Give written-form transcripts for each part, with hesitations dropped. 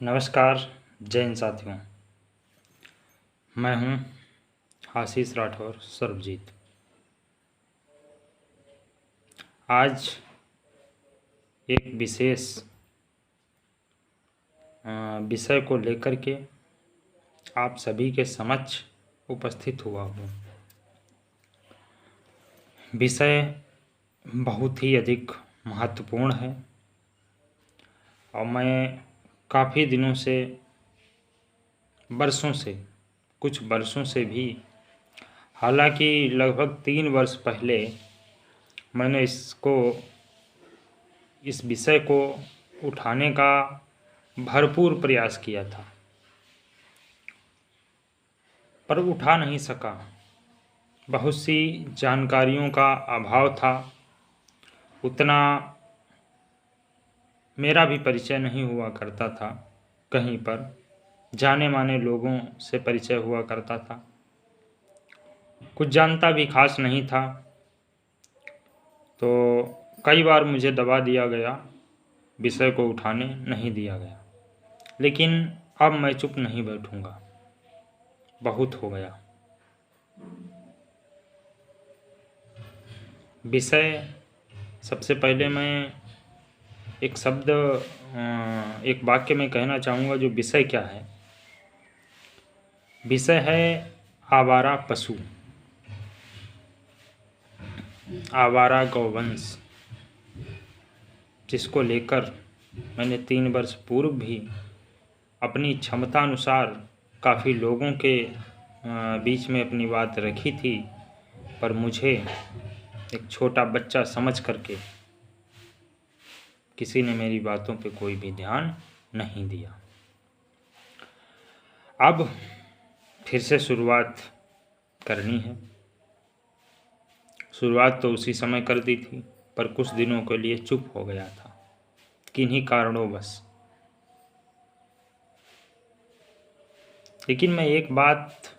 नमस्कार जय हिंद साथियों। मैं हूं आशीष राठौर सर्वजीत। आज एक विशेष विषय को लेकर के आप सभी के समक्ष उपस्थित हुआ हूं। विषय बहुत ही अधिक महत्वपूर्ण है और मैं काफ़ी दिनों से, कुछ वर्षों से भी, हालांकि लगभग 3 वर्ष पहले मैंने इस विषय को उठाने का भरपूर प्रयास किया था, पर उठा नहीं सका। बहुत सी जानकारियों का अभाव था, उतना मेरा भी परिचय नहीं हुआ करता था। कहीं पर जाने माने लोगों से परिचय हुआ करता था, कुछ जानता भी खास नहीं था, तो कई बार मुझे दबा दिया गया, विषय को उठाने नहीं दिया गया। लेकिन अब मैं चुप नहीं बैठूंगा, बहुत हो गया। विषय, सबसे पहले मैं एक वाक्य में कहना चाहूँगा। जो विषय क्या है? विषय है आवारा पशु, आवारा गौवंश, जिसको लेकर मैंने 3 वर्ष पूर्व भी अपनी क्षमता अनुसार काफ़ी लोगों के बीच में अपनी बात रखी थी, पर मुझे एक छोटा बच्चा समझ करके किसी ने मेरी बातों पे कोई भी ध्यान नहीं दिया। अब फिर से शुरुआत करनी है। शुरुआत तो उसी समय कर दी थी, पर कुछ दिनों के लिए चुप हो गया था, किन्हीं कारणों बस। लेकिन मैं एक बात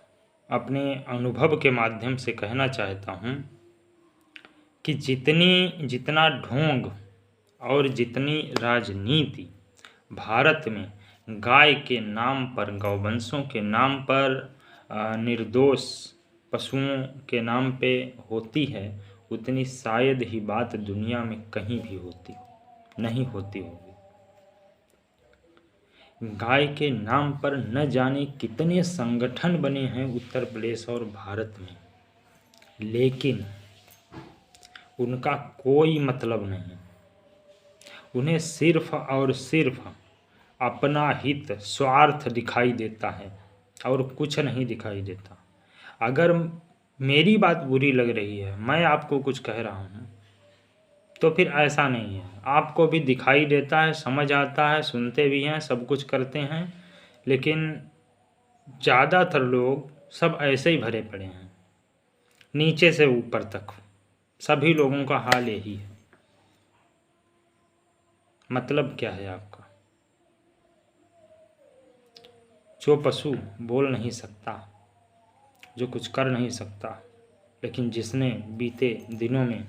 अपने अनुभव के माध्यम से कहना चाहता हूँ कि जितना ढोंग और जितनी राजनीति भारत में गाय के नाम पर, गौवंशों के नाम पर, निर्दोष पशुओं के नाम पे होती है, उतनी शायद ही बात दुनिया में कहीं भी नहीं होती होगी। गाय के नाम पर न जाने कितने संगठन बने हैं उत्तर प्रदेश और भारत में, लेकिन उनका कोई मतलब नहीं। उन्हें सिर्फ और सिर्फ अपना हित, स्वार्थ दिखाई देता है और कुछ नहीं दिखाई देता। अगर मेरी बात बुरी लग रही है, मैं आपको कुछ कह रहा हूँ, तो फिर ऐसा नहीं है। आपको भी दिखाई देता है, समझ आता है, सुनते भी हैं, सब कुछ करते हैं, लेकिन ज़्यादातर लोग सब ऐसे ही भरे पड़े हैं, नीचे से ऊपर तक सभी लोगों का हाल यही है। मतलब क्या है आपका? जो पशु बोल नहीं सकता, जो कुछ कर नहीं सकता, लेकिन जिसने बीते दिनों में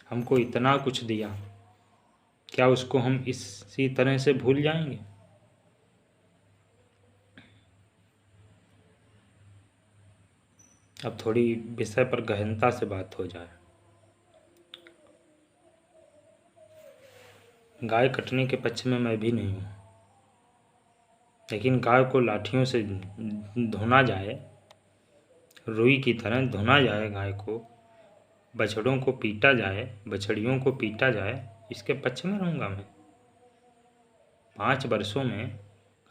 हमको इतना कुछ दिया, क्या उसको हम इसी तरह से भूल जाएंगे? अब थोड़ी विषय पर गहनता से बात हो जाए। गाय कटने के पक्ष में मैं भी नहीं हूँ, लेकिन गाय को लाठियों से धुना जाए, रुई की तरह धुना जाए, गाय को, बछड़ों को पीटा जाए, बछड़ियों को पीटा जाए, इसके पक्ष में रहूँगा मैं? 5 वर्षों में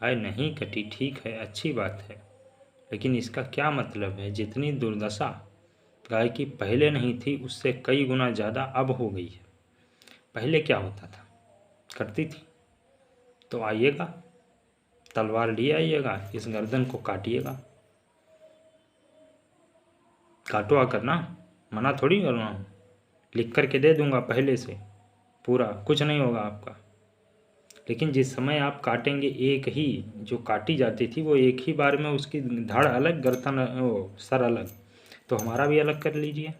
गाय नहीं कटी, ठीक है, अच्छी बात है, लेकिन इसका क्या मतलब है? जितनी दुर्दशा गाय की पहले नहीं थी, उससे कई गुना ज़्यादा अब हो गई है। पहले क्या होता था? कटती थी तो आइएगा, तलवार लिए आइएगा, इस गर्दन को काटिएगा। काटो आकर ना, मना थोड़ी कर रहा हूँ, लिख करके दे दूंगा पहले से पूरा, कुछ नहीं होगा आपका। लेकिन जिस समय आप काटेंगे, एक ही जो काटी जाती थी वो एक ही बार में उसकी धड़ अलग, गर्दन सर अलग, तो हमारा भी अलग कर लीजिए,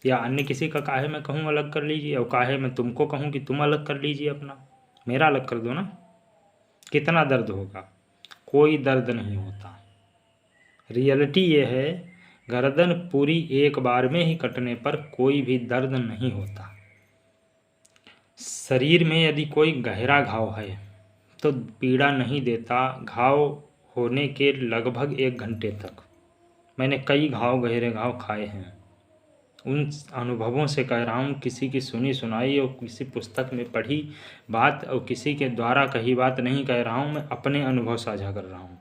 या अन्य किसी का काहे मैं कहूँ अलग कर लीजिए, और काहे मैं तुमको कहूँ कि तुम अलग कर लीजिए अपना, मेरा अलग कर दो ना। कितना दर्द होगा? कोई दर्द नहीं होता। रियलिटी ये है, गर्दन पूरी एक बार में ही कटने पर कोई भी दर्द नहीं होता। शरीर में यदि कोई गहरा घाव है तो पीड़ा नहीं देता घाव होने के लगभग 1 घंटे तक। मैंने कई गहरे घाव खाए हैं। उन अनुभवों से कह रहा हूँ, किसी की सुनी सुनाई और किसी पुस्तक में पढ़ी बात और किसी के द्वारा कही बात नहीं कह रहा हूँ, मैं अपने अनुभव साझा कर रहा हूँ।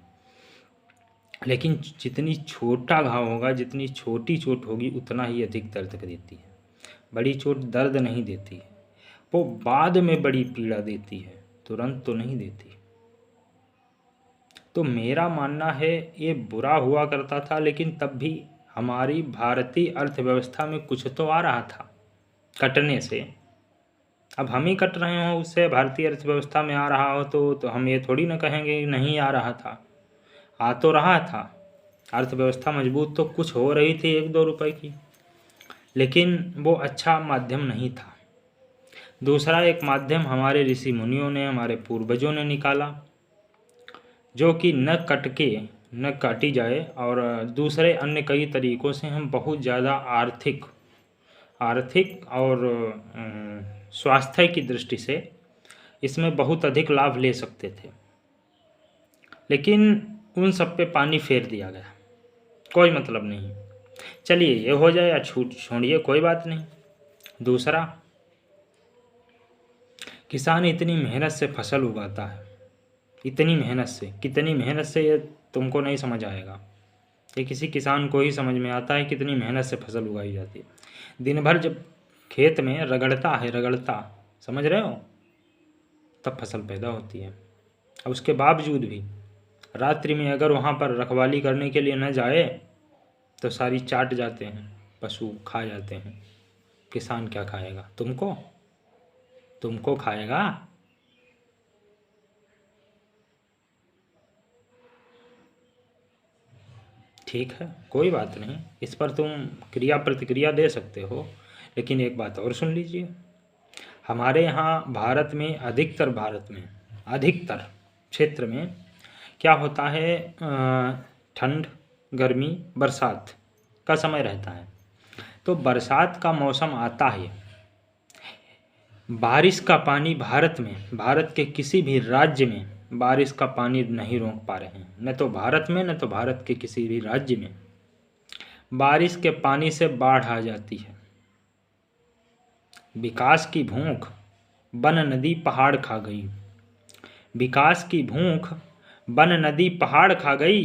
लेकिन जितनी छोटा घाव होगा, जितनी छोटी चोट होगी, उतना ही अधिक दर्द देती है। बड़ी चोट दर्द नहीं देती है, वो बाद में बड़ी पीड़ा देती है, तुरंत तो नहीं देती। तो मेरा मानना है ये बुरा हुआ करता था, लेकिन तब भी हमारी भारतीय अर्थव्यवस्था में कुछ तो आ रहा था कटने से। अब हम ही कट रहे हो उससे, भारतीय अर्थव्यवस्था में आ रहा हो तो हम ये थोड़ी ना कहेंगे कि नहीं आ रहा था। आ तो रहा था, अर्थव्यवस्था मजबूत तो कुछ हो रही थी 1-2 रुपए की, लेकिन वो अच्छा माध्यम नहीं था। दूसरा एक माध्यम हमारे ऋषि मुनियों ने, हमारे पूर्वजों ने निकाला, जो कि न कटके न काटी जाए, और दूसरे अन्य कई तरीक़ों से हम बहुत ज़्यादा आर्थिक और स्वास्थ्य की दृष्टि से इसमें बहुत अधिक लाभ ले सकते थे। लेकिन उन सब पे पानी फेर दिया गया, कोई मतलब नहीं। चलिए ये हो जाए या छोड़िए, कोई बात नहीं। दूसरा, किसान इतनी मेहनत से फसल उगाता है, इतनी मेहनत से, कितनी मेहनत से ये तुमको नहीं समझ आएगा। ये किसी किसान को ही समझ में आता है कितनी मेहनत से फसल उगाई जाती है। दिन भर जब खेत में रगड़ता, समझ रहे हो, तब फसल पैदा होती है। अब उसके बावजूद भी रात्रि में अगर वहाँ पर रखवाली करने के लिए न जाए तो सारी चाट जाते हैं, पशु खा जाते हैं। किसान क्या खाएगा? तुमको खाएगा। ठीक है, कोई बात नहीं, इस पर तुम क्रिया प्रतिक्रिया दे सकते हो, लेकिन एक बात और सुन लीजिए। हमारे यहाँ भारत में अधिकतर क्षेत्र में क्या होता है, ठंड, गर्मी, बरसात का समय रहता है। तो बरसात का मौसम आता है, बारिश का पानी भारत के किसी भी राज्य में बारिश का पानी नहीं रोक पा रहे हैं, न तो भारत में, न तो भारत के किसी भी राज्य में। बारिश के पानी से बाढ़ आ जाती है। विकास की भूख वन नदी पहाड़ खा गई। विकास की भूख वन नदी पहाड़ खा गई।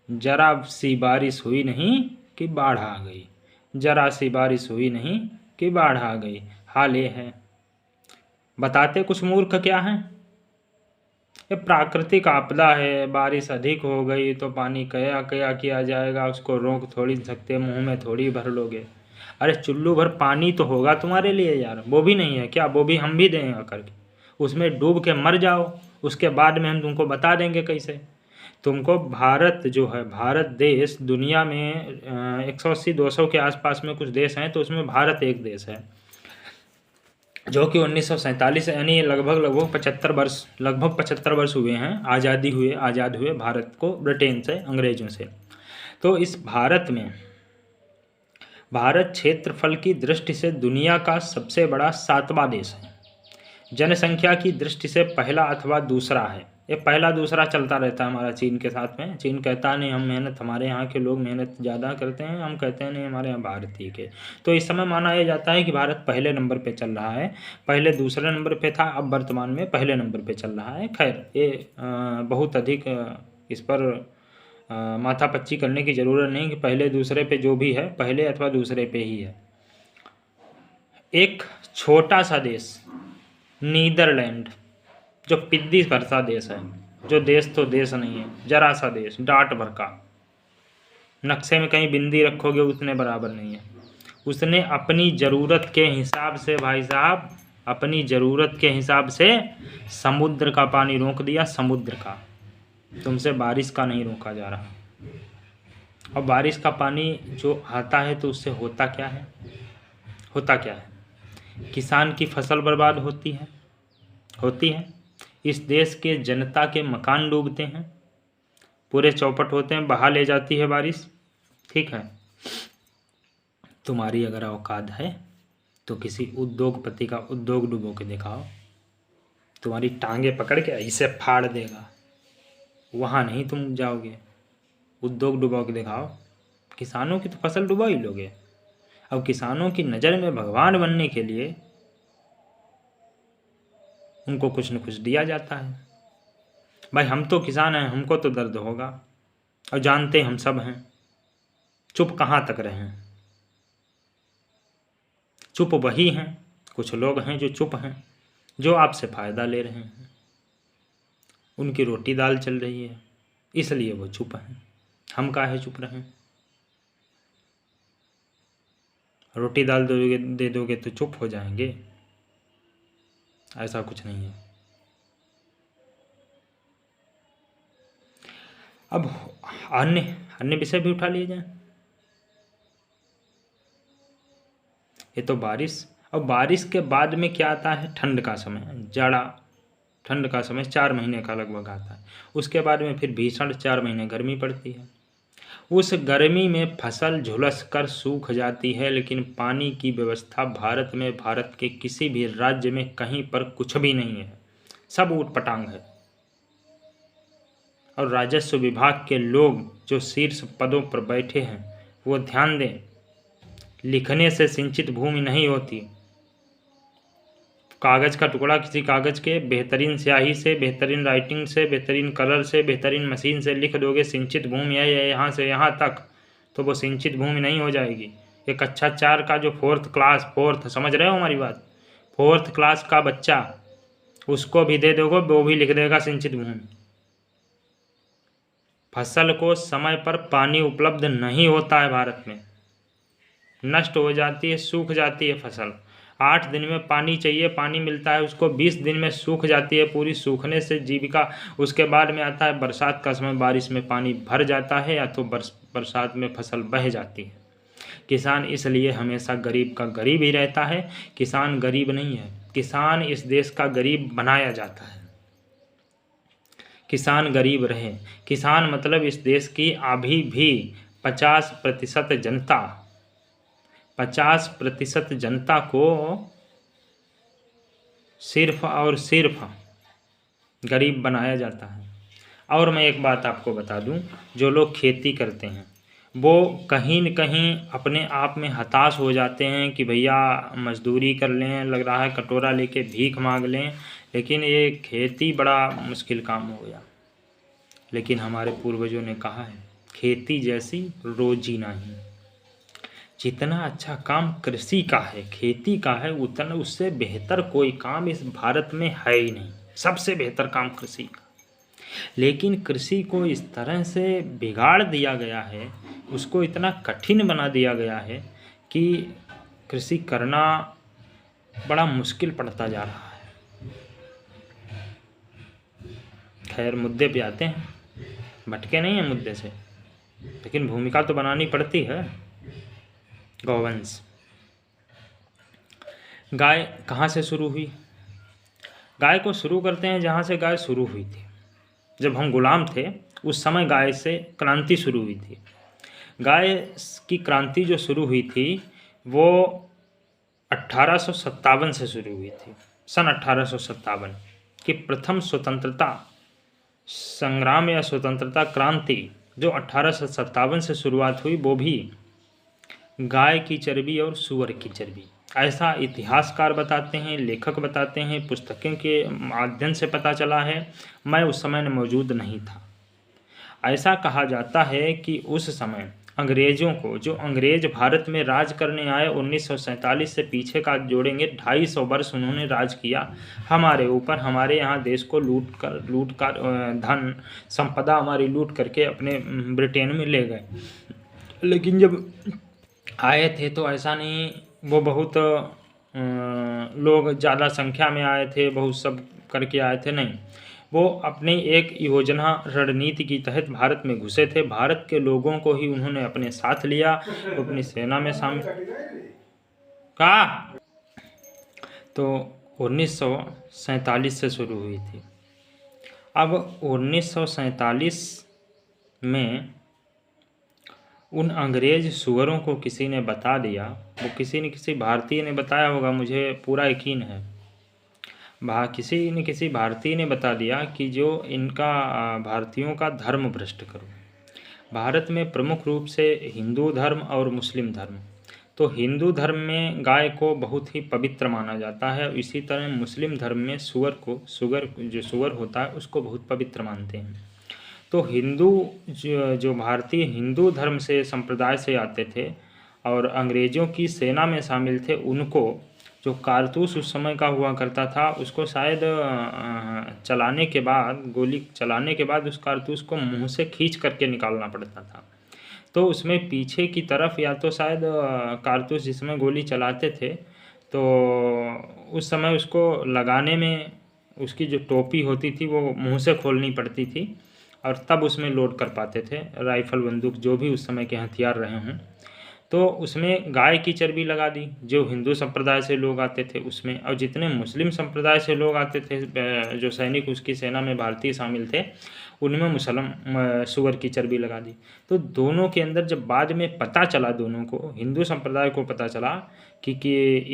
जरा सी बारिश हुई नहीं कि बाढ़ आ गई। जरा सी बारिश हुई नहीं कि बाढ़ आ गई। हाल ये है। बताते कुछ मूर्ख क्या हैं? ये प्राकृतिक आपदा है, बारिश अधिक हो गई तो पानी क्या किया जाएगा, उसको रोक थोड़ी सकते, मुंह में थोड़ी भर लोगे। अरे चुल्लू भर पानी तो होगा तुम्हारे लिए यार, वो भी नहीं है क्या? वो भी हम भी देंगे करके, उसमें डूब के मर जाओ, उसके बाद में हम तुमको बता देंगे कैसे। तुमको भारत जो है, भारत देश दुनिया में 180-200 के आसपास में कुछ देश हैं, तो उसमें भारत एक देश है जो कि 1947 यानी लगभग 75 वर्ष हुए हैं आज़ाद हुए भारत को ब्रिटेन से, अंग्रेजों से। तो इस भारत में, भारत क्षेत्रफल की दृष्टि से दुनिया का सबसे बड़ा 7वां देश है। जनसंख्या की दृष्टि से पहला अथवा दूसरा है। ये पहला दूसरा चलता रहता है हमारा चीन के साथ में। चीन कहता है नहीं, हम मेहनत, हमारे यहाँ के लोग मेहनत ज़्यादा करते हैं, हम कहते हैं नहीं, हमारे यहाँ भारतीय के। तो इस समय माना यह जाता है कि भारत पहले नंबर पे चल रहा है। पहले दूसरे नंबर पे था, अब वर्तमान में पहले नंबर पे चल रहा है। खैर ये बहुत अधिक इस पर माथापच्ची करने की ज़रूरत नहीं कि पहले दूसरे पे जो भी है, पहले अथवा दूसरे पे ही है। एक छोटा सा देश नीदरलैंड, जो पिद्दी भर सा देश है, जो देश तो देश नहीं है, जरा सा देश, डाट भर का, नक्शे में कहीं बिंदी रखोगे उतने बराबर नहीं है। उसने अपनी ज़रूरत के हिसाब से, भाई साहब, अपनी ज़रूरत के हिसाब से समुद्र का पानी रोक दिया, समुद्र का। तुमसे बारिश का नहीं रोका जा रहा। और बारिश का पानी जो आता है तो उससे होता क्या है? किसान की फसल बर्बाद होती है। इस देश के जनता के मकान डूबते हैं, पूरे चौपट होते हैं, बहा ले जाती है बारिश। ठीक है, तुम्हारी अगर औकात है तो किसी उद्योगपति का उद्योग डुबो के दिखाओ, तुम्हारी टांगे पकड़ के ऐसे फाड़ देगा, वहाँ नहीं तुम जाओगे। उद्योग डुबो के दिखाओ। किसानों की तो फसल डुबा ही लोगे। अब किसानों की नज़र में भगवान बनने के लिए उनको कुछ न कुछ दिया जाता है। भाई हम तो किसान हैं, हमको तो दर्द होगा, और जानते हम सब हैं। चुप कहाँ तक रहें? चुप वही हैं, कुछ लोग हैं जो चुप हैं, जो आपसे फ़ायदा ले रहे हैं। उनकी रोटी दाल चल रही है, इसलिए वो चुप हैं। हम काहे चुप रहें? रोटी दाल दे दोगे तो चुप हो जाएंगे? ऐसा कुछ नहीं है। अब अन्य विषय भी उठा लिए जाए। ये तो बारिश। अब बारिश के बाद में क्या आता है? ठंड का समय, जाड़ा, ठंड का समय 4 महीने का लगभग आता है। उसके बाद में फिर भीषण 4 महीने गर्मी पड़ती है। उस गर्मी में फसल झुलस कर सूख जाती है, लेकिन पानी की व्यवस्था भारत के किसी भी राज्य में कहीं पर कुछ भी नहीं है, सब ऊटपटांग है। और राजस्व विभाग के लोग जो शीर्ष पदों पर बैठे हैं वो ध्यान दें, लिखने से सिंचित भूमि नहीं होती। कागज़ का टुकड़ा किसी कागज़ के बेहतरीन स्याही से, बेहतरीन राइटिंग से, बेहतरीन कलर से, बेहतरीन मशीन से लिख दोगे सिंचित भूमि है यहाँ से यहाँ तक, तो वो सिंचित भूमि नहीं हो जाएगी। एक कक्षा 4 का जो फोर्थ समझ रहे हो हमारी बात, 4th क्लास का बच्चा, उसको भी दे दोगे वो भी लिख देगा सिंचित भूमि। फसल को समय पर पानी उपलब्ध नहीं होता है भारत में, नष्ट हो जाती है, सूख जाती है फसल। 8 दिन में पानी चाहिए, पानी मिलता है उसको 20 दिन में सूख जाती है पूरी, सूखने से जीविका। उसके बाद में आता है बरसात का समय, बारिश में पानी भर जाता है या तो बरसात में फसल बह जाती है। किसान इसलिए हमेशा गरीब का गरीब ही रहता है। किसान गरीब नहीं है, किसान इस देश का गरीब बनाया जाता है। किसान गरीब रहे, किसान मतलब इस देश की अभी भी 50% जनता, 50% जनता को सिर्फ और सिर्फ गरीब बनाया जाता है। और मैं एक बात आपको बता दूं, जो लोग खेती करते हैं वो कहीं न कहीं अपने आप में हताश हो जाते हैं कि भैया मजदूरी कर लें, लग रहा है कटोरा लेके भीख मांग लें, लेकिन ये खेती बड़ा मुश्किल काम हो गया। लेकिन हमारे पूर्वजों ने कहा है, खेती जैसी रोजी नहीं। जितना अच्छा काम कृषि का है, खेती का है, उतना उससे बेहतर कोई काम इस भारत में है ही नहीं। सबसे बेहतर काम कृषि का। लेकिन कृषि को इस तरह से बिगाड़ दिया गया है, उसको इतना कठिन बना दिया गया है कि कृषि करना बड़ा मुश्किल पड़ता जा रहा है। खैर, मुद्दे पे आते हैं, भटके नहीं हैं मुद्दे से, लेकिन भूमिका तो बनानी पड़ती है। गौवंश, गाय कहाँ से शुरू हुई? गाय को शुरू करते हैं जहाँ से गाय शुरू हुई थी। जब हम गुलाम थे उस समय गाय से क्रांति शुरू हुई थी। गाय की क्रांति जो शुरू हुई थी वो 1857 से शुरू हुई थी। सन 1857 की प्रथम स्वतंत्रता संग्राम या स्वतंत्रता क्रांति जो 1857 से शुरुआत हुई, वो भी गाय की चर्बी और सूअर की चर्बी, ऐसा इतिहासकार बताते हैं, लेखक बताते हैं, पुस्तकों के माध्यम से पता चला है। मैं उस समय में मौजूद नहीं था। ऐसा कहा जाता है कि उस समय अंग्रेज़ों को, जो अंग्रेज भारत में राज करने आए 1947 से पीछे का जोड़ेंगे 250 वर्ष उन्होंने राज किया हमारे ऊपर। हमारे यहाँ देश को लूट कर धन संपदा हमारी लूट करके अपने ब्रिटेन में ले गए। लेकिन जब आए थे तो ऐसा नहीं, वो बहुत लोग ज़्यादा संख्या में आए थे, बहुत सब करके आए थे, नहीं। वो अपनी एक योजना रणनीति के तहत भारत में घुसे थे। भारत के लोगों को ही उन्होंने अपने साथ लिया, अपनी सेना में शामिल कहा। तो 1947 से शुरू हुई थी। अब 1947 में उन अंग्रेज सुअरों को किसी ने बता दिया, वो किसी भारतीय ने बताया होगा, मुझे पूरा यकीन है, किसी भारतीय ने बता दिया कि जो इनका भारतीयों का धर्म भ्रष्ट करो। भारत में प्रमुख रूप से हिंदू धर्म और मुस्लिम धर्म, तो हिंदू धर्म में गाय को बहुत ही पवित्र माना जाता है, इसी तरह मुस्लिम धर्म में जो सुअर होता है उसको बहुत पवित्र मानते हैं। तो हिंदू जो भारतीय हिंदू धर्म से संप्रदाय से आते थे और अंग्रेज़ों की सेना में शामिल थे, उनको जो कारतूस उस समय का हुआ करता था उसको शायद चलाने के बाद, गोली चलाने के बाद उस कारतूस को मुंह से खींच करके निकालना पड़ता था। तो उसमें पीछे की तरफ या तो शायद कारतूस जिसमें गोली चलाते थे, तो उस समय उसको लगाने में उसकी जो टोपी होती थी वो मुंह से खोलनी पड़ती थी और तब उसमें लोड कर पाते थे राइफल, बंदूक, जो भी उस समय के हथियार रहे हों। तो उसमें गाय की चर्बी लगा दी जो हिंदू संप्रदाय से लोग आते थे उसमें, और जितने मुस्लिम संप्रदाय से लोग आते थे जो सैनिक उसकी सेना में भारतीय शामिल थे, उनमें सुअर की चर्बी लगा दी। तो दोनों के अंदर जब बाद में पता चला, दोनों को, हिंदू संप्रदाय को पता चला कि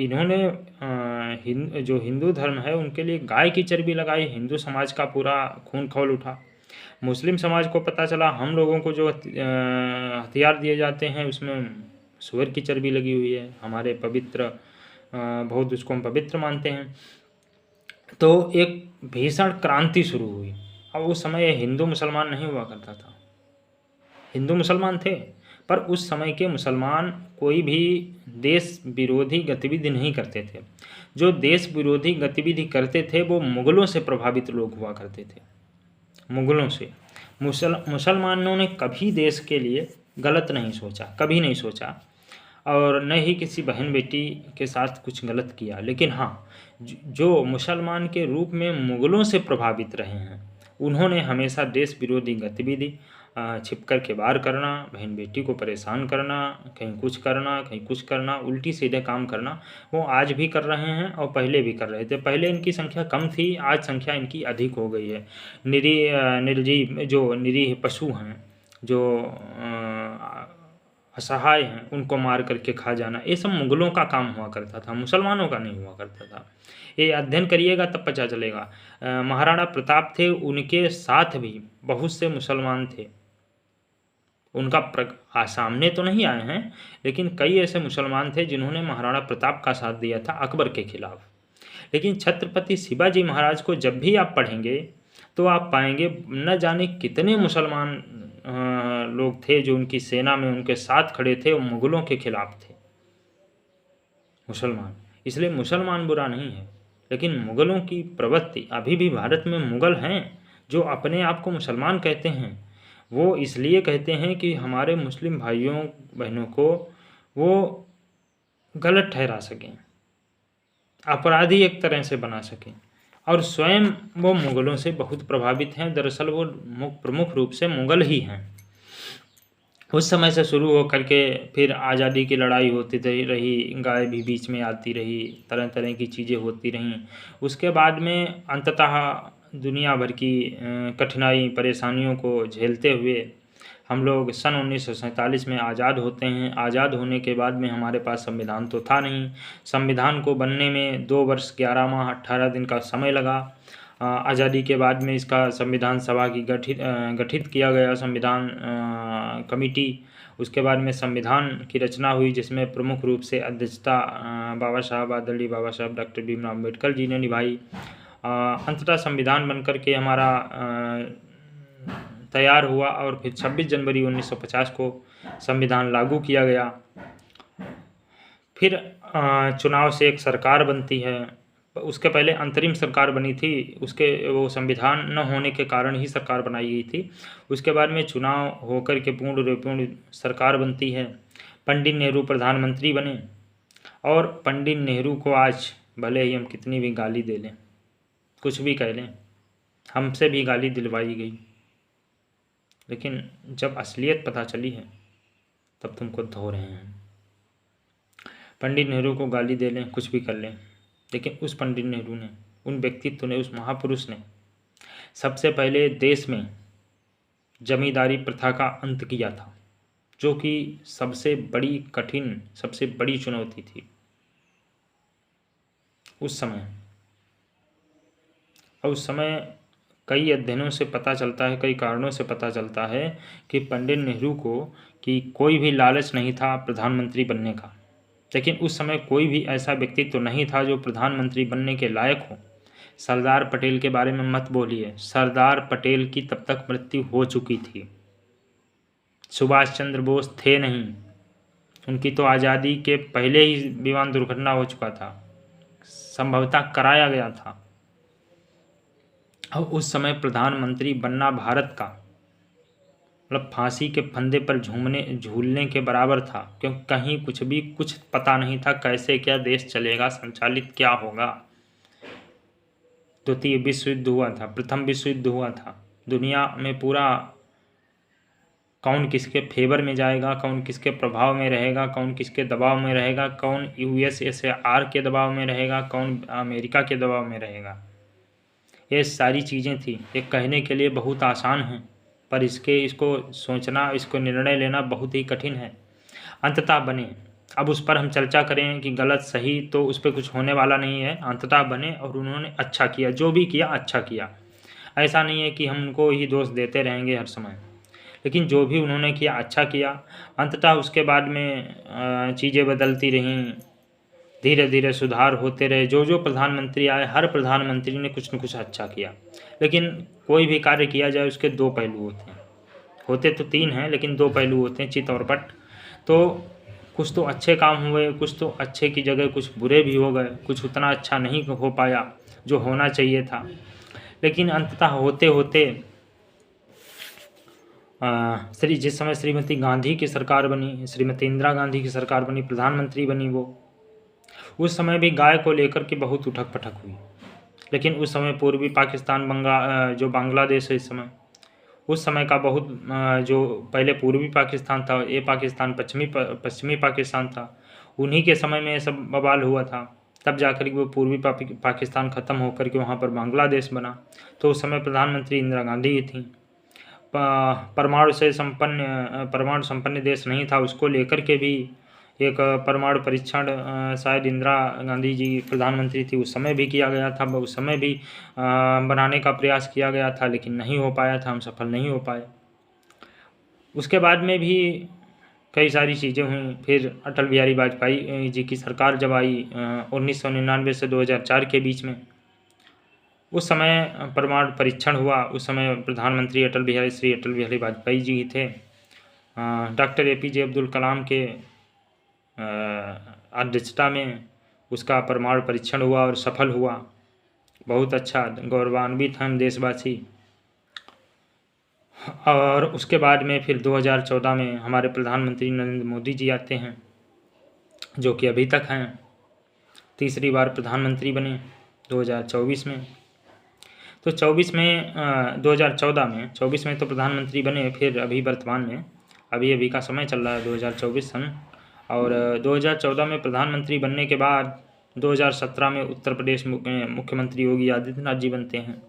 इन्होंने जो हिंदू धर्म है उनके लिए गाय की चर्बी लगाई, हिंदू समाज का पूरा खून खौल उठा। मुस्लिम समाज को पता चला हम लोगों को जो हथियार दिए जाते हैं उसमें सुअर की चर्बी लगी हुई है, हमारे पवित्र, बहुत उसको हम पवित्र मानते हैं। तो एक भीषण क्रांति शुरू हुई। अब उस समय हिंदू मुसलमान नहीं हुआ करता था, हिंदू मुसलमान थे, पर उस समय के मुसलमान कोई भी देश विरोधी गतिविधि नहीं करते थे। जो देश विरोधी गतिविधि करते थे वो मुगलों से प्रभावित लोग हुआ करते थे, मुगलों से। मुसलमानों ने कभी देश के लिए गलत नहीं सोचा, कभी नहीं सोचा, और न ही किसी बहन बेटी के साथ कुछ गलत किया। लेकिन हाँ, जो मुसलमान के रूप में मुगलों से प्रभावित रहे हैं, उन्होंने हमेशा देश विरोधी गतिविधि, छिप कर के वार करना, बहन बेटी को परेशान करना, कहीं कुछ करना, कहीं कुछ करना, उल्टी सीधे काम करना, वो आज भी कर रहे हैं और पहले भी कर रहे थे। पहले इनकी संख्या कम थी, आज संख्या इनकी अधिक हो गई है। निर्जीव जो निरीह पशु हैं, जो असहाय हैं, उनको मार करके खा जाना, ये सब मुगलों का काम हुआ करता था, मुसलमानों का नहीं हुआ करता था। ये अध्ययन करिएगा तब पता चलेगा। महाराणा प्रताप थे, उनके साथ भी बहुत से मुसलमान थे, उनका सामने तो नहीं आए हैं, लेकिन कई ऐसे मुसलमान थे जिन्होंने महाराणा प्रताप का साथ दिया था अकबर के खिलाफ। लेकिन छत्रपति शिवाजी महाराज को जब भी आप पढ़ेंगे तो आप पाएंगे न जाने कितने मुसलमान लोग थे जो उनकी सेना में उनके साथ खड़े थे और मुगलों के खिलाफ थे मुसलमान। इसलिए मुसलमान बुरा नहीं है, लेकिन मुगलों की प्रवृत्ति, अभी भी भारत में मुगल हैं जो अपने आप को मुसलमान कहते हैं। वो इसलिए कहते हैं कि हमारे मुस्लिम भाइयों बहनों को वो गलत ठहरा सकें, अपराधी एक तरह से बना सकें, और स्वयं वो मुगलों से बहुत प्रभावित हैं। दरअसल वो प्रमुख रूप से मुगल ही हैं। उस समय से शुरू हो करके फिर आज़ादी की लड़ाई होती रही, गाय भी बीच में आती रही, तरह तरह की चीज़ें होती रहीं। उसके बाद में अंततः दुनिया भर की कठिनाई परेशानियों को झेलते हुए हम लोग सन 1947 में आज़ाद होते हैं। आज़ाद होने के बाद में हमारे पास संविधान तो था नहीं। संविधान को बनने में 2 वर्ष 11 माह 18 दिन का समय लगा। आज़ादी के बाद में इसका संविधान सभा की गठित किया गया, संविधान कमेटी। उसके बाद में संविधान की रचना हुई, जिसमें प्रमुख रूप से अध्यक्षता बाबा साहब आदरणीय बाबा साहब डॉक्टर भीमराव अम्बेडकर जी ने निभाई। अंततः संविधान बनकर के हमारा तैयार हुआ और फिर 26 जनवरी 1950 को संविधान लागू किया गया। फिर चुनाव से एक सरकार बनती है। उसके पहले अंतरिम सरकार बनी थी, उसके वो संविधान न होने के कारण ही सरकार बनाई गई थी। उसके बाद में चुनाव होकर के पूर्ण सरकार बनती है। पंडित नेहरू प्रधानमंत्री बने, और पंडित नेहरू को आज भले ही हम कितनी भी गाली दे लें, कुछ भी कह लें, हमसे भी गाली दिलवाई गई, लेकिन जब असलियत पता चली है तब तुमको धो रहे हैं। पंडित नेहरू को गाली दे लें, कुछ भी कर लें, लेकिन उस पंडित नेहरू ने, उन व्यक्तित्व ने, उस महापुरुष ने सबसे पहले देश में जमींदारी प्रथा का अंत किया था, जो कि सबसे बड़ी कठिन, सबसे बड़ी चुनौती थी उस समय। और उस समय कई अध्ययनों से पता चलता है, कई कारणों से पता चलता है कि पंडित नेहरू को कि कोई भी लालच नहीं था प्रधानमंत्री बनने का। लेकिन उस समय कोई भी ऐसा व्यक्तित्व तो नहीं था जो प्रधानमंत्री बनने के लायक हो। सरदार पटेल के बारे में मत बोलिए, सरदार पटेल की तब तक मृत्यु हो चुकी थी। सुभाष चंद्र बोस थे नहीं, उनकी तो आज़ादी के पहले ही विमान दुर्घटना हो चुका था, संभवतः कराया गया था। और उस समय प्रधानमंत्री बनना भारत का मतलब फांसी के फंदे पर झूलने के बराबर था, क्योंकि कहीं कुछ पता नहीं था कैसे क्या देश चलेगा, संचालित क्या होगा। द्वितीय विश्व युद्ध हुआ था, प्रथम विश्व युद्ध हुआ था, दुनिया में पूरा कौन किसके फेवर में जाएगा, कौन किसके प्रभाव में रहेगा, कौन किसके दबाव में रहेगा, कौन यूएसएसआर के दबाव में रहेगा, कौन अमेरिका के दबाव में रहेगा। ये सारी चीज़ें थी। ये कहने के लिए बहुत आसान है, पर इसको सोचना, इसको निर्णय लेना बहुत ही कठिन है। अंततः बने। अब उस पर हम चर्चा करें कि गलत सही, तो उस पर कुछ होने वाला नहीं है। अंततः बने और उन्होंने अच्छा किया, जो भी किया अच्छा किया। ऐसा नहीं है कि हम उनको ही दोष देते रहेंगे हर समय, लेकिन जो भी उन्होंने किया अच्छा किया। अंततः उसके बाद में चीज़ें बदलती रहीं, धीरे धीरे सुधार होते रहे। जो जो प्रधानमंत्री आए, हर प्रधानमंत्री ने कुछ न कुछ अच्छा किया। लेकिन कोई भी कार्य किया जाए उसके दो पहलू होते हैं, होते तो तीन हैं लेकिन दो पहलू होते हैं, चित और पट। तो कुछ तो अच्छे काम हुए, कुछ तो अच्छे की जगह कुछ बुरे भी हो गए, कुछ उतना अच्छा नहीं हो पाया जो होना चाहिए था। लेकिन अंततः होते होते जिस समय श्रीमती गांधी की सरकार बनी, श्रीमती इंदिरा गांधी की सरकार बनी, प्रधानमंत्री बनी वो, उस समय भी गाय को लेकर के बहुत उठक पटक हुई। लेकिन उस समय पूर्वी पाकिस्तान, जो बांग्लादेश है इस समय, उस समय का बहुत जो पहले पूर्वी पाकिस्तान था, ये पाकिस्तान पश्चिमी पाकिस्तान था, उन्हीं के समय में ये सब बवाल हुआ था। तब जाकर के वो पूर्वी पाकिस्तान ख़त्म होकर के वहाँ पर बांग्लादेश बना। तो उस समय प्रधानमंत्री इंदिरा गांधी ही थी। परमाणु संपन्न देश नहीं था, उसको लेकर के भी एक परमाणु परीक्षण शायद इंदिरा गांधी जी प्रधानमंत्री थी उस समय भी किया गया था। उस समय भी बनाने का प्रयास किया गया था, लेकिन नहीं हो पाया था, हम सफल नहीं हो पाए। उसके बाद में भी कई सारी चीज़ें हुई। फिर अटल बिहारी वाजपेयी जी की सरकार जब आई 1999 से 2004 के बीच में, उस समय परमाणु परीक्षण हुआ। उस समय प्रधानमंत्री श्री अटल बिहारी वाजपेयी जी ही थे। डॉक्टर APJ अब्दुल कलाम के अध्यक्षता में उसका परमाणु परीक्षण हुआ और सफल हुआ। बहुत अच्छा, गौरवान्वित हम देशवासी। और उसके बाद में फिर 2014 में हमारे प्रधानमंत्री नरेंद्र मोदी जी आते हैं, जो कि अभी तक हैं, तीसरी बार प्रधानमंत्री बने 2024 में। तो 2024 में तो प्रधानमंत्री बने। फिर अभी वर्तमान में अभी का समय चल रहा है 2024 सन, और 2014 में प्रधानमंत्री बनने के बाद 2017 में उत्तर प्रदेश मुख्यमंत्री योगी आदित्यनाथ जी बनते हैं।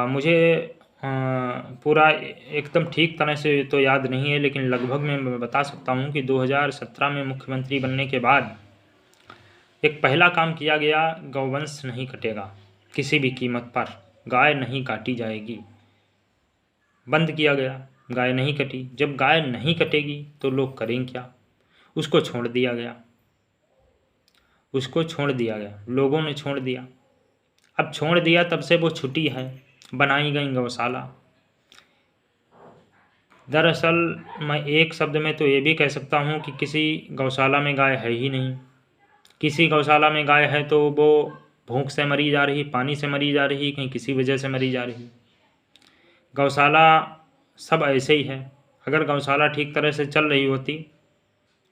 मुझे पूरा एकदम ठीक तरह से तो याद नहीं है, लेकिन लगभग मैं बता सकता हूँ कि 2017 में मुख्यमंत्री बनने के बाद एक पहला काम किया गया, गौवंश नहीं कटेगा, किसी भी कीमत पर गाय नहीं काटी जाएगी, बंद किया गया। गाय नहीं कटी। जब गाय नहीं कटेगी तो लोग करें क्या, उसको छोड़ दिया गया, लोगों ने छोड़ दिया। अब छोड़ दिया, तब से वो छुट्टी है, बनाई गई गौशाला। दरअसल मैं एक शब्द में तो ये भी कह सकता हूँ कि किसी गौशाला में गाय है ही नहीं। किसी गौशाला में गाय है तो वो भूख से मरी जा रही, पानी से मरी जा रही, कहीं किसी वजह से मरी जा रही। गौशाला सब ऐसे ही है। अगर गौशाला ठीक तरह से चल रही होती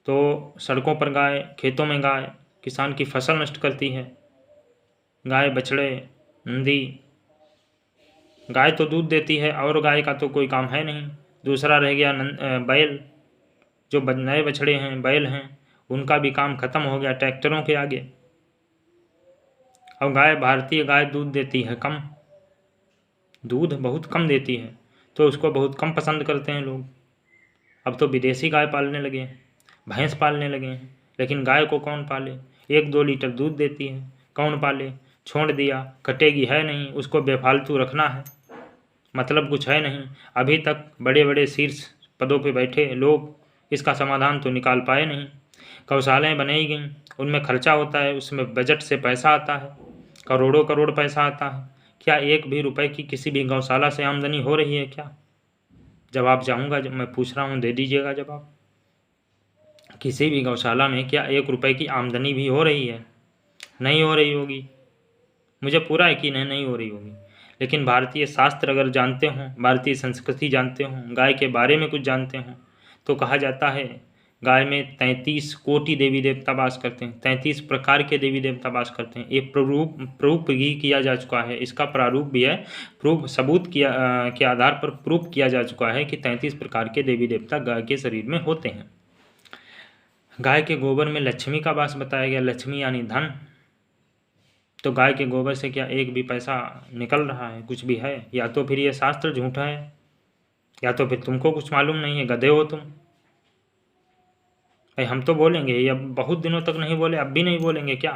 तो सड़कों पर गाय, खेतों में गाय किसान की फसल नष्ट करती है। गाय, बछड़े, नंदी। गाय तो दूध देती है और गाय का तो कोई काम है नहीं। दूसरा रह गया बैल, जो नए बछड़े हैं, बैल हैं, उनका भी काम खत्म हो गया ट्रैक्टरों के आगे। अब गाय, भारतीय गाय दूध देती है कम, दूध बहुत कम देती है तो उसको बहुत कम पसंद करते हैं लोग। अब तो विदेशी गाय पालने लगे हैं, भैंस पालने लगे हैं, लेकिन गाय को कौन पाले? 1-2 लीटर दूध देती है, कौन पाले? छोड़ दिया, कटेगी है नहीं, उसको बेफालतू रखना है, मतलब कुछ है नहीं। अभी तक बड़े बड़े शीर्ष पदों पे बैठे लोग इसका समाधान तो निकाल पाए नहीं। गौशालाएँ बनाई गई, उनमें खर्चा होता है, उसमें बजट से पैसा आता है, करोड़ों करोड़ पैसा आता है। क्या एक भी रुपए की किसी भी गौशाला से आमदनी हो रही है क्या? जवाब चाहूँगा, जब मैं पूछ रहा हूँ दे दीजिएगा जवाब। किसी भी गौशाला में क्या 1 रुपए की आमदनी भी हो रही है? नहीं हो रही होगी, मुझे पूरा यकीन है नहीं हो रही होगी। लेकिन भारतीय शास्त्र अगर जानते हों, भारतीय संस्कृति जानते हों, गाय के बारे में कुछ जानते हों, तो कहा जाता है गाय में 33 कोटि देवी देवता वास करते हैं, 33 प्रकार के देवी देवता वास करते हैं। ये प्रूफ भी किया जा चुका है, इसका प्रारूप भी है, प्रूफ सबूत किया के आधार पर प्रूफ किया जा चुका है कि 33 प्रकार के देवी देवता गाय के शरीर में होते हैं। गाय के गोबर में लक्ष्मी का वास बताया गया, लक्ष्मी यानी धन। तो गाय के गोबर से क्या एक भी पैसा निकल रहा है, कुछ भी है? या तो फिर ये शास्त्र झूठा है, या तो फिर तुमको कुछ मालूम नहीं है, गधे हो तुम। भाई हम तो बोलेंगे, ये अब बहुत दिनों तक नहीं बोले, अब भी नहीं बोलेंगे क्या?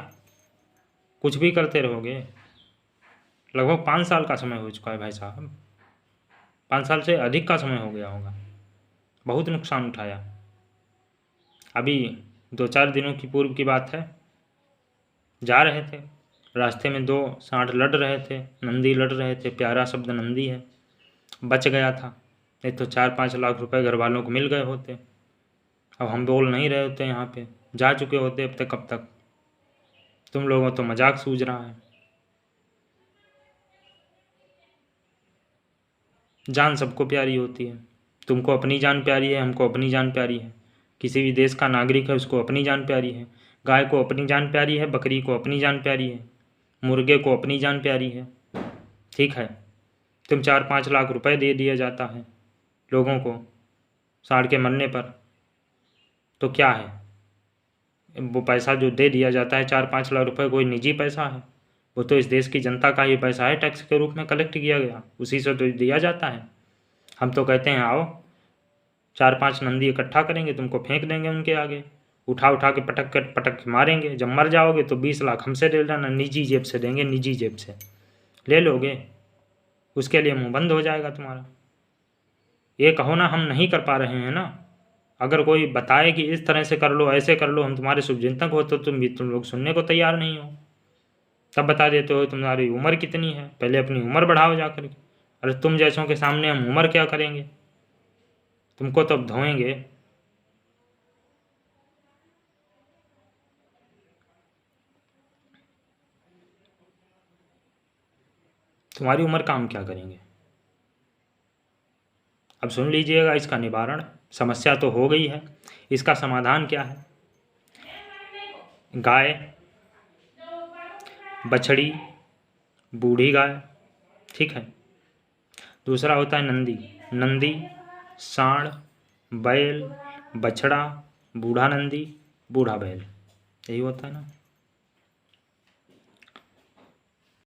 कुछ भी करते रहोगे? लगभग 5 साल का समय हो चुका है भाई साहब, 5 साल से अधिक का समय हो गया होगा, बहुत नुकसान उठाया। अभी 2-4 दिनों की पूर्व की बात है, जा रहे थे, रास्ते में 2 सांड लड़ रहे थे, नंदी लड़ रहे थे, प्यारा शब्द नंदी है, बच गया था, नहीं तो 4-5 लाख रुपए घर वालों को मिल गए होते। अब हम बोल नहीं रहे होते, यहाँ पे जा चुके होते अब तक। कब तक? तुम लोगों तो मजाक सूझ रहा है। जान सबको प्यारी होती है, तुमको अपनी जान प्यारी है, हमको अपनी जान प्यारी है, किसी भी देश का नागरिक है उसको अपनी जान प्यारी है। गाय को अपनी जान प्यारी है, बकरी को अपनी जान प्यारी है, मुर्गे को अपनी जान प्यारी है। ठीक है, तुम 4-5 लाख रुपए दे दिया जाता है लोगों को सांड के मरने पर, तो क्या है वो पैसा जो दे दिया जाता है 4-5 लाख रुपए, कोई निजी पैसा है? वो तो इस देश की जनता का ही पैसा है, टैक्स के रूप में कलेक्ट किया गया, उसी से तो दिया जाता है। हम तो कहते हैं आओ 4-5 नंदी इकट्ठा करेंगे, तुमको फेंक देंगे उनके आगे, उठा उठा के पटक के मारेंगे, जब मर जाओगे तो 20 लाख हमसे ले लेना, निजी जेब से देंगे, निजी जेब से ले लोगे, उसके लिए मुंह बंद हो जाएगा तुम्हारा। ये कहो ना हम नहीं कर पा रहे हैं ना, अगर कोई बताए कि इस तरह से कर लो, ऐसे कर लो, हम तुम्हारे शुभचिंतक हो, तो तुम लोग सुनने को तैयार नहीं हो। तब बता देते हो तुम्हारी उम्र कितनी है, पहले अपनी उम्र बढ़ाओ जाकर के। अरे तुम जैसों के सामने हम उम्र क्या करेंगे, तुमको तो अब धोएंगे। तुम्हारी उम्र का हम क्या करेंगे? अब सुन लीजिएगा इसका निवारण। समस्या तो हो गई है, इसका समाधान क्या है? गाय, बछड़ी, बूढ़ी गाय, ठीक है। दूसरा होता है नंदी, नंदी, सांड, बैल, बछड़ा, बूढ़ा नंदी, बूढ़ा बैल, यही होता है ना।